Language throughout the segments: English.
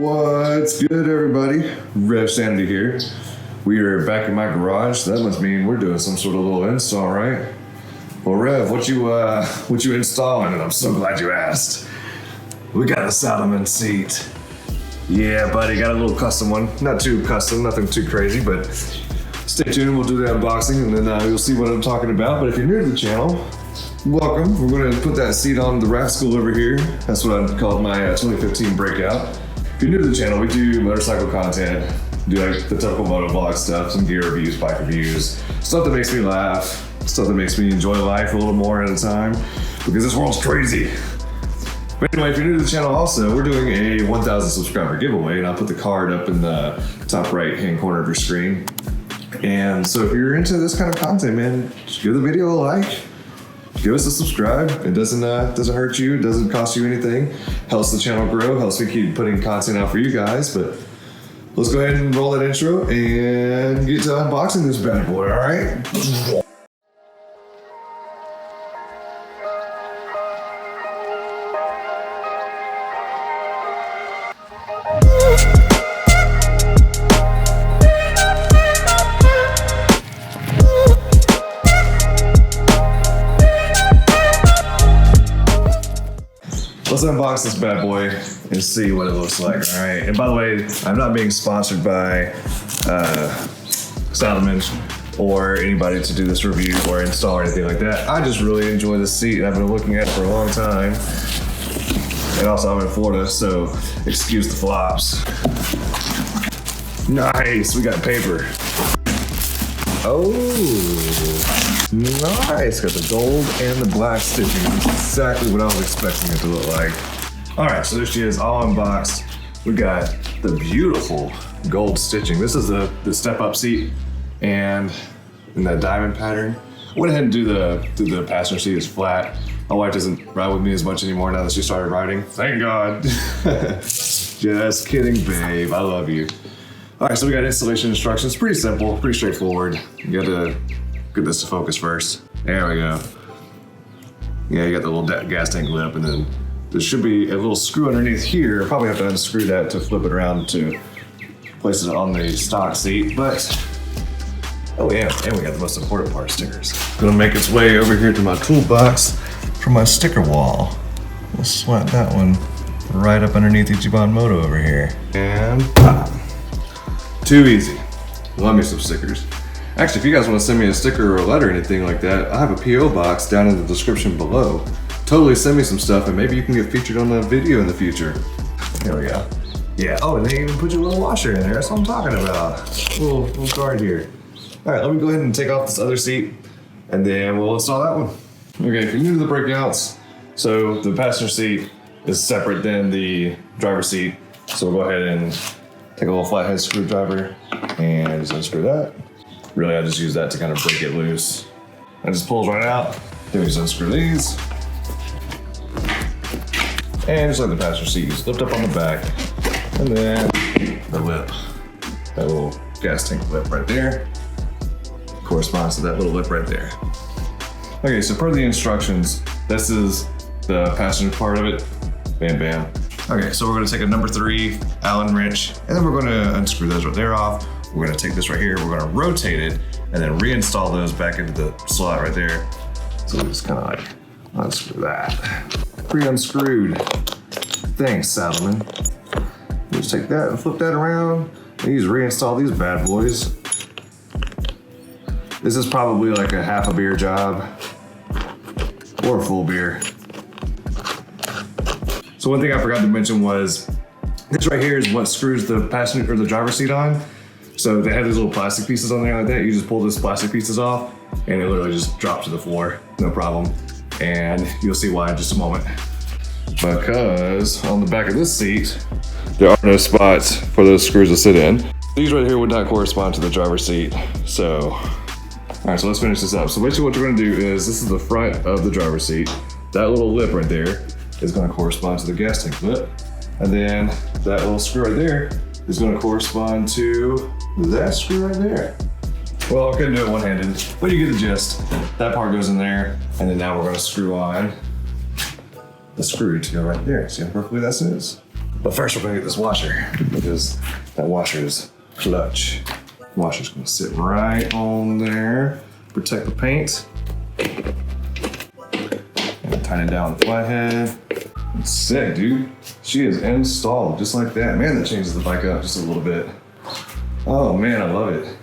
What's good, everybody? Revsanity here. We are back in my garage. That must mean we're doing some sort of little install, right? Well, Rev, what you installing? And I'm so glad you asked. We got a Saddlemen seat. Yeah, buddy, got a little custom one. Not too custom, nothing too crazy, but stay tuned. We'll do the unboxing, and then you'll see what I'm talking about. But if you're new to the channel, welcome. We're going to put that seat on the rascal over here. That's what I called my 2015 Breakout. If you're new to the channel, we do motorcycle content, do like the typical motovlog stuff, some gear reviews, bike reviews, stuff that makes me laugh, stuff that makes me enjoy life a little more at a time, because this world's crazy. But anyway, if you're new to the channel also, we're doing a 1,000 subscriber giveaway, and I'll put the card up in the top right-hand corner of your screen. And so if you're into this kind of content, man, just give the video a like. Give us a subscribe. It doesn't hurt you. It doesn't cost you anything. Helps the channel grow. Helps me keep putting content out for you guys. But let's go ahead and roll that intro and get to unboxing this bad boy. All right. Let's unbox this bad boy and see what it looks like, all right? And by the way, I'm not being sponsored by Saddlemen or anybody to do this review or install or anything like that. I just really enjoy this seat, and I've been looking at it for a long time. And also, I'm in Florida, so excuse the flops. Nice, we got paper. Oh, nice. Got the gold and the black stitching. That's exactly what I was expecting it to look like. All right, so there she is, all unboxed. We got the beautiful gold stitching. This is the Step Up seat, and in that diamond pattern. I went ahead and do the passenger seat is flat. My wife doesn't ride with me as much anymore now that she started riding. Thank God. Just kidding, babe. I love you. All right, so we got installation instructions. Pretty simple, pretty straightforward. You got to get this to focus first. There we go. Yeah, you got the little gas tank lip, and then there should be a little screw underneath here. Probably have to unscrew that to flip it around to place it on the stock seat, but oh yeah, and we got the most important part, stickers. Gonna make its way over here to my toolbox for my sticker wall. We'll slap that one right up underneath Ichiban Moto over here. And pop. Too easy. Love me some stickers. Actually, if you guys want to send me a sticker or a letter or anything like that, I have a P.O. box down in the description below. Totally send me some stuff, and maybe you can get featured on a video in the future. Here we go. Yeah, oh, and they even put your little washer in there. That's what I'm talking about. Little card here. All right, let me go ahead and take off this other seat, and then we'll install that one. Okay, if you're new to the breakouts, so the passenger seat is separate than the driver's seat. So we'll go ahead and take a little flathead screwdriver and just unscrew that. Really, I just use that to kind of break it loose. It just pulls right out. Then we just unscrew these. And just like the passenger seat, just lift up on the back. And then the lip, that little gas tank lip right there, corresponds to that little lip right there. Okay, so per the instructions, this is the passenger part of it. Bam, bam. Okay, so we're gonna take a number 3 Allen wrench, and then we're gonna unscrew those right there off. We're gonna take this right here, we're gonna rotate it, and then reinstall those back into the slot right there. So we just kinda like unscrew that. Pre-unscrewed. Thanks, Saddlemen. You just take that and flip that around, and you just reinstall these bad boys. This is probably like a half a beer job, or a full beer. So one thing I forgot to mention was, this right here is what screws the passenger or the driver's seat on. So they have these little plastic pieces on there like that. You just pull those plastic pieces off, and it literally just drops to the floor, no problem. And you'll see why in just a moment. Because on the back of this seat, there are no spots for those screws to sit in. These right here would not correspond to the driver's seat. So, all right, so let's finish this up. So basically what you're gonna do is, this is the front of the driver's seat. That little lip right there is gonna correspond to the gas tank lip. And then that little screw right there is gonna correspond to that screw right there. Well, I couldn't do it one-handed, but you get the gist. That part goes in there, and then now we're gonna screw on the screw to go right there. See how perfectly that sits? But first we're gonna get this washer because that washer is clutch. Washer's gonna sit right on there, protect the paint. And tighten down the flathead. It's sick, dude. She is installed just like that. Man, that changes the bike up just a little bit. Oh man, I love it.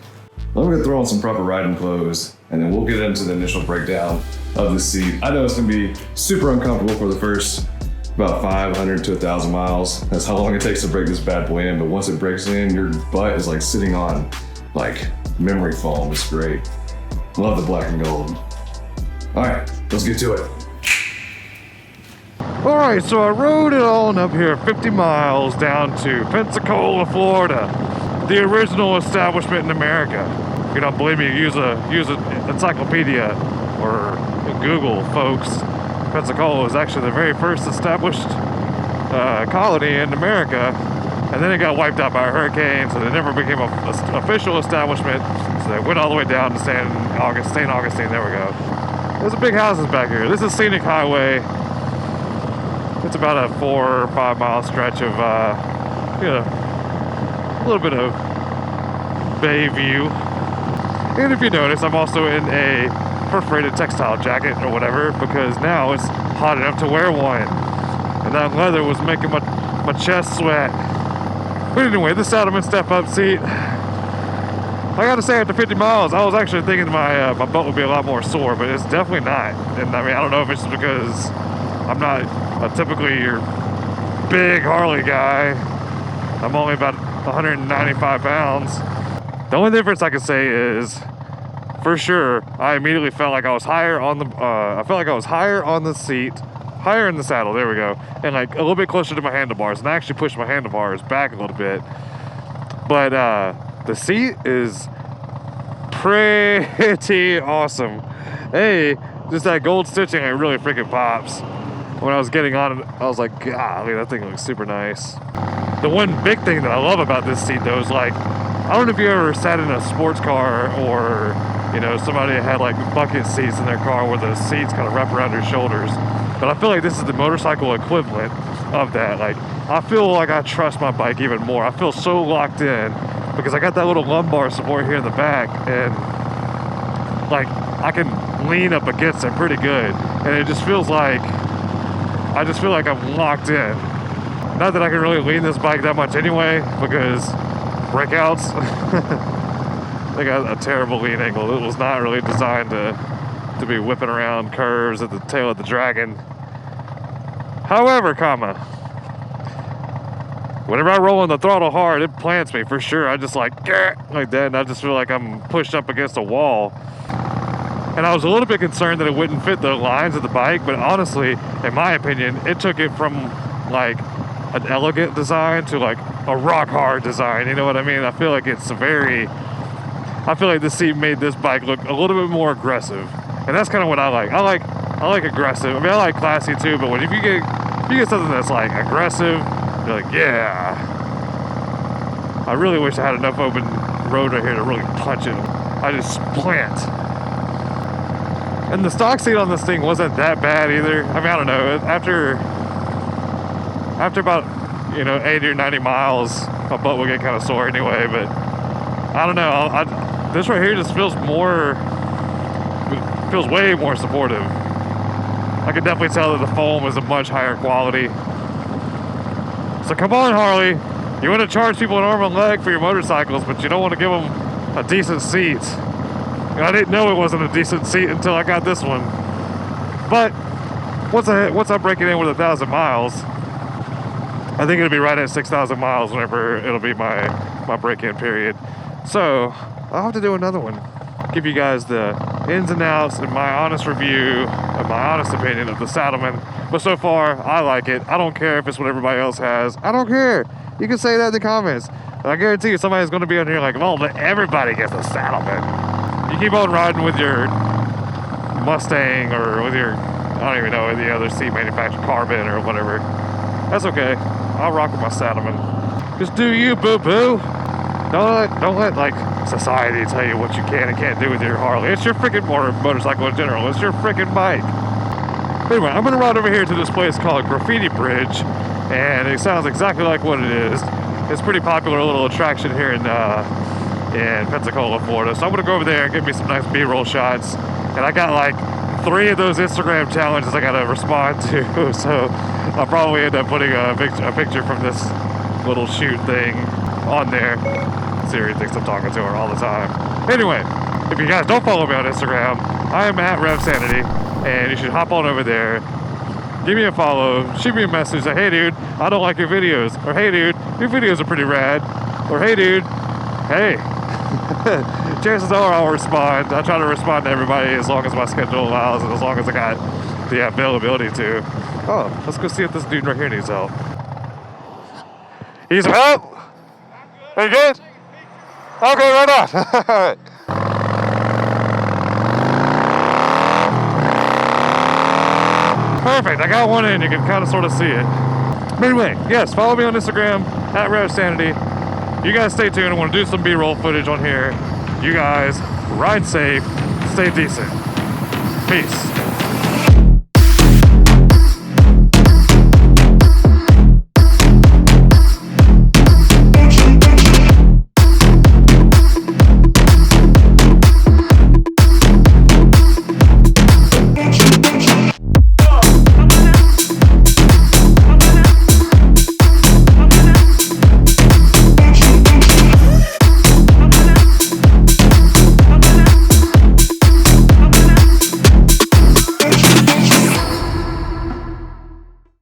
Let me go throw on some proper riding clothes and then we'll get into the initial breakdown of the seat. I know it's gonna be super uncomfortable for the first about 500 to 1,000 miles. That's how long it takes to break this bad boy in, but once it breaks in, your butt is like sitting on like memory foam. It's great. Love the black and gold. All right, let's get to it. All right, so I rode it on up here 50 miles down to Pensacola, Florida, the original establishment in America. If you don't believe me, use an encyclopedia or Google, folks. Pensacola was actually the very first established colony in America, and then it got wiped out by a hurricane, so they never became an official establishment. So they went all the way down to St. Augustine. There we go. There's a big houses back here. This is Scenic Highway. It's about a 4 or 5 mile stretch of, a little bit of bay view. And if you notice, I'm also in a perforated textile jacket or whatever because now it's hot enough to wear one. And that leather was making my chest sweat. But anyway, the Saddlemen Step Up seat. I gotta say, after 50 miles, I was actually thinking my butt would be a lot more sore, but it's definitely not. And I mean, I don't know if it's because I'm not typically your big Harley guy. I'm only about 195 pounds. The only difference I can say is, for sure, I immediately felt like I was higher on the. I felt like I was higher on the seat, higher in the saddle. There we go, and like a little bit closer to my handlebars. And I actually pushed my handlebars back a little bit. But the seat is pretty awesome. Hey, just that gold stitching, it really freaking pops. When I was getting on it, I was like, golly, that thing looks super nice. The one big thing that I love about this seat, though, is like, I don't know if you ever sat in a sports car or, you know, somebody had like bucket seats in their car where the seats kind of wrap around your shoulders. But I feel like this is the motorcycle equivalent of that. Like, I feel like I trust my bike even more. I feel so locked in because I got that little lumbar support here in the back, and like I can lean up against it pretty good. And it just feels like, I just feel like I'm locked in. Not that I can really lean this bike that much anyway, because breakouts, they got a terrible lean angle. It was not really designed to be whipping around curves at the tail of the dragon. However, whenever I roll on the throttle hard, it plants me for sure. I just like that, and I just feel like I'm pushed up against a wall. And I was a little bit concerned that it wouldn't fit the lines of the bike, but honestly, in my opinion, it took it from like an elegant design to like a rock hard design. You know what I mean? I feel like I feel like this seat made this bike look a little bit more aggressive, and that's kind of what I like. I like aggressive. I mean, I like classy too, but if you get something that's like aggressive, you're like, yeah. I really wish I had enough open road right here to really punch it. I just plant. And the stock seat on this thing wasn't that bad either. I mean, I don't know. After about, 80 or 90 miles, my butt will get kind of sore anyway. But I don't know. This right here just feels way more supportive. I can definitely tell that the foam is a much higher quality. So come on, Harley. You want to charge people an arm and leg for your motorcycles, but you don't want to give them a decent seat. And I didn't know it wasn't a decent seat until I got this one. But once I break it in with 1,000 miles, I think it'll be right at 6,000 miles whenever it'll be my break-in period. So I'll have to do another one. Give you guys the ins and outs and my honest review and my honest opinion of the Saddlemen. But so far, I like it. I don't care if it's what everybody else has. I don't care. You can say that in the comments. And I guarantee you somebody's going to be on here like, well, but everybody gets a Saddlemen. You keep on riding with your Mustang or with your, I don't even know, the other seat manufacturer, Carbon or whatever. That's okay. I'll rock with my Saddlemen. Just do you, boo-boo. Don't let like society tell you what you can and can't do with your Harley. It's your freaking motorcycle in general. It's your freaking bike. Anyway, I'm gonna ride over here to this place called Graffiti Bridge, and it sounds exactly like what it is. It's a pretty popular little attraction here in Pensacola, Florida. So I'm gonna go over there and get me some nice B-roll shots. And I got like 3 of those Instagram challenges I gotta respond to. So I'll probably end up putting a picture from this little shoot thing on there. Siri thinks I'm talking to her all the time. Anyway, if you guys don't follow me on Instagram, I am at Revsanity, and you should hop on over there. Give me a follow, shoot me a message, say, hey dude, I don't like your videos, or hey dude, your videos are pretty rad, or hey dude, hey. Chances are I'll respond. I try to respond to everybody as long as my schedule allows and as long as I got the availability to. Oh, let's go see if this dude right here needs help. He's help? Are you good? Okay, right on. Perfect, I got one in. You can kind of sort of see it. But anyway, yes, follow me on Instagram at Revsanity. You guys stay tuned. I want to do some B-roll footage on here. You guys ride safe, stay decent. Peace.